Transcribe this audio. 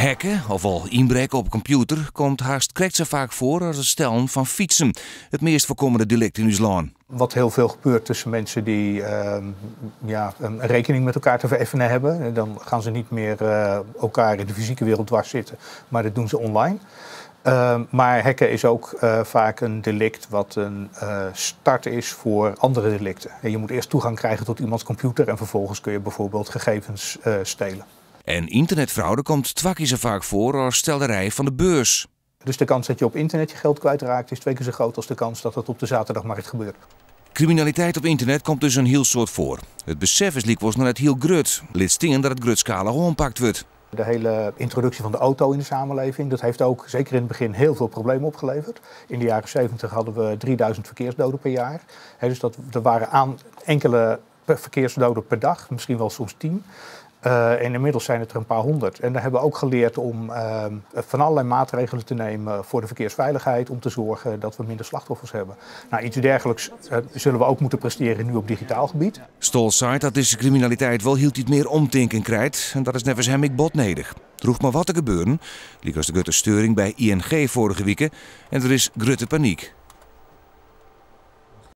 Hacken, ofwel inbreken op een computer, komt haast krijgt zo vaak voor als het stelen van fietsen. Het meest voorkomende delict in ons land. Wat heel veel gebeurt tussen mensen die een rekening met elkaar te vereffenen hebben. Dan gaan ze niet meer elkaar in de fysieke wereld dwars zitten, maar dat doen ze online. Maar hacken is ook vaak een delict wat een start is voor andere delicten. Je moet eerst toegang krijgen tot iemands computer en vervolgens kun je bijvoorbeeld gegevens stelen. En internetfraude komt twakkie zo vaak voor als stelderij van de beurs. Dus de kans dat je op internet je geld kwijtraakt is 2 keer zo groot als de kans dat het op de zaterdagmarkt gebeurt. Criminaliteit op internet komt dus een heel soort voor. Het besef is was nog net heel grut. Lid stingen dat het grutskala ompakt wordt. De hele introductie van de auto in de samenleving, dat heeft ook zeker in het begin heel veel problemen opgeleverd. In de jaren 70 hadden we 3000 verkeersdoden per jaar. Dus er waren enkele verkeersdoden per dag, misschien wel soms 10. En inmiddels zijn het er een paar honderd. En daar hebben we ook geleerd om van allerlei maatregelen te nemen voor de verkeersveiligheid. Om te zorgen dat we minder slachtoffers hebben. Nou, iets dergelijks zullen we ook moeten presteren nu op digitaal gebied. Stol zei dat deze criminaliteit wel hield iets meer omdenken krijgt. En dat is nevens hem ik bot nodig. Droeg maar wat te gebeuren. Liek als de grote steuring bij ING vorige week. En er is grote paniek.